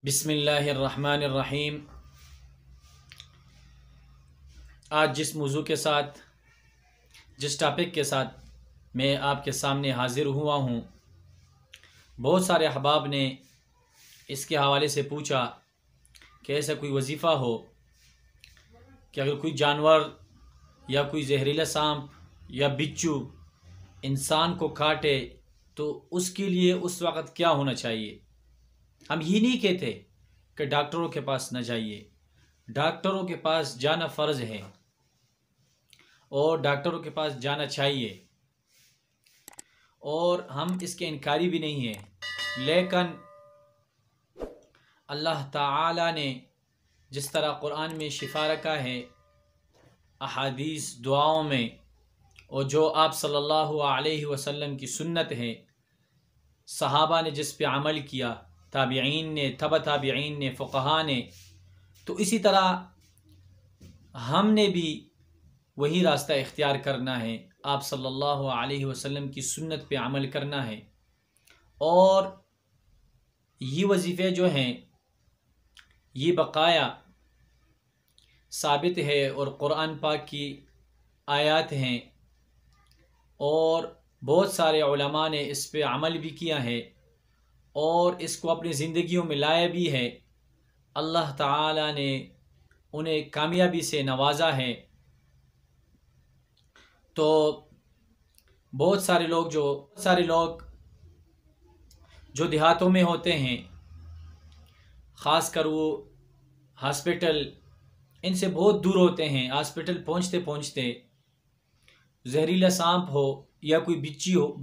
بسم اللہ الرحمن الرحیم۔ آج جس موضوع کے ساتھ، جس ٹاپک کے ساتھ میں آپ کے سامنے حاضر ہوا ہوں، بہت سارے احباب نے اس کے حوالے سے پوچھا کہ ایسا کوئی وظیفہ ہو کہ اگر کوئی جانور یا کوئی زہریلا سانپ یا بچھو انسان کو کاٹے تو اس کے لیے اس وقت کیا ہونا چاہیے۔ ہم یہ نہیں کہتے کہ ڈاکٹروں کے پاس نہ جائیے، ڈاکٹروں کے پاس جانا فرض ہے اور ڈاکٹروں کے پاس جانا چاہیے، اور ہم اس کے انکاری بھی نہیں ہیں، لیکن اللہ تعالی نے جس طرح قرآن میں شفا رکھا ہے، احادیث دعاؤں میں، اور جو آپ صلی اللہ علیہ وسلم کی سنت ہے، صحابہ نے جس پہ عمل کیا، تابعین نے، تبع تابعین نے، فقہا نے، تو اسی طرح ہم نے بھی وہی راستہ اختیار کرنا ہے، آپ صلی اللہ علیہ وسلم کی سنت پہ عمل کرنا ہے۔ اور یہ وظیفے جو ہیں یہ بقایا ثابت ہے، اور قرآن پاک کی آیات ہیں، اور بہت سارے علماء نے اس پہ عمل بھی کیا ہے اور اس کو اپنی زندگیوں میں لایا بھی ہے۔ اللہ تعالی نے انہیں کامیابی سے نوازا ہے۔ تو بہت سارے لوگ جو دیہاتوں میں ہوتے ہیں، خاص کر وہ ہاسپٹل ان سے بہت دور ہوتے ہیں، ہاسپٹل پہنچتے پہنچتے زہریلا سانپ ہو یا کوئی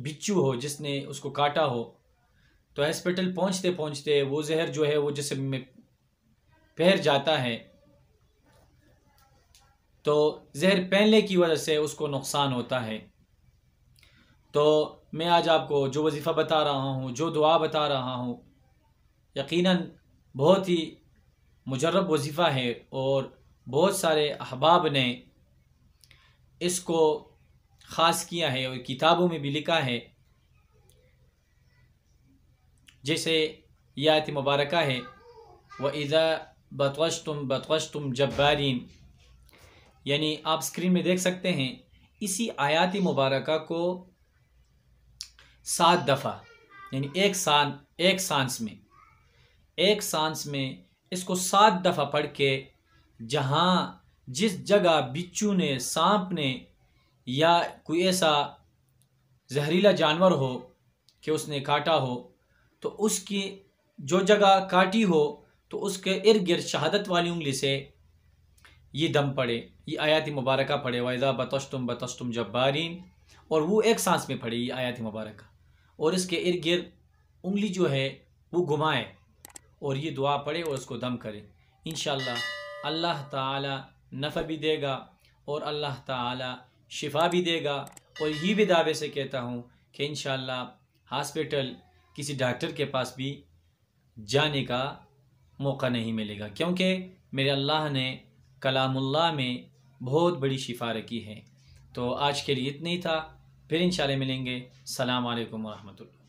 بچھو ہو جس نے اس کو کاٹا ہو، تو ہاسپٹل پہنچتے پہنچتے وہ زہر جو ہے وہ جسم میں پھیل جاتا ہے، تو زہر پھیلنے کی وجہ سے اس کو نقصان ہوتا ہے۔ تو میں آج آپ کو جو وظیفہ بتا رہا ہوں، جو دعا بتا رہا ہوں، یقیناً بہت ہی مجرب وظیفہ ہے، اور بہت سارے احباب نے اس کو خاص کیا ہے اور کتابوں میں بھی لکھا ہے۔ جیسے یہ آیت مبارکہ ہے، وَإِذَا بَطَشْتُمْ بَطَشْتُمْ جَبَّارِينَ، یعنی آپ اسکرین میں دیکھ سکتے ہیں اسی آیات مبارکہ کو 7 دفعہ، یعنی ایک سانس میں اس کو 7 دفعہ پڑھ کے، جس جگہ بچھو نے، سانپ نے یا کوئی ایسا زہریلا جانور ہو کہ اس نے کاٹا ہو، تو اس کی جو جگہ کاٹی ہو تو اس کے ارد گرد شہادت والی انگلی سے یہ دم پڑے، یہ آیات مبارکہ پڑھے، وَإِذَا بَطَشْتُمْ بَطَشْتُمْ جَبَّارِينَ، اور وہ ایک سانس میں پڑھے یہ آیات مبارکہ، اور اس کے ارد گرد انگلی جو ہے وہ گھمائے اور یہ دعا پڑھے اور اس کو دم کرے۔ انشاءاللہ اللہ تعالی نفع بھی دے گا اور اللہ تعالی شفا بھی دے گا۔ اور یہ بھی دعوے سے کہتا ہوں کہ انشاءاللہ ہاسپٹل کسی ڈاکٹر کے پاس بھی جانے کا موقع نہیں ملے گا، کیونکہ میرے اللہ نے کلام اللہ میں بہت بڑی شفا رکھی ہے۔ تو آج کے لیے اتنا ہی تھا، پھر انشاءاللہ ملیں گے۔ السلام علیکم ورحمۃ اللہ۔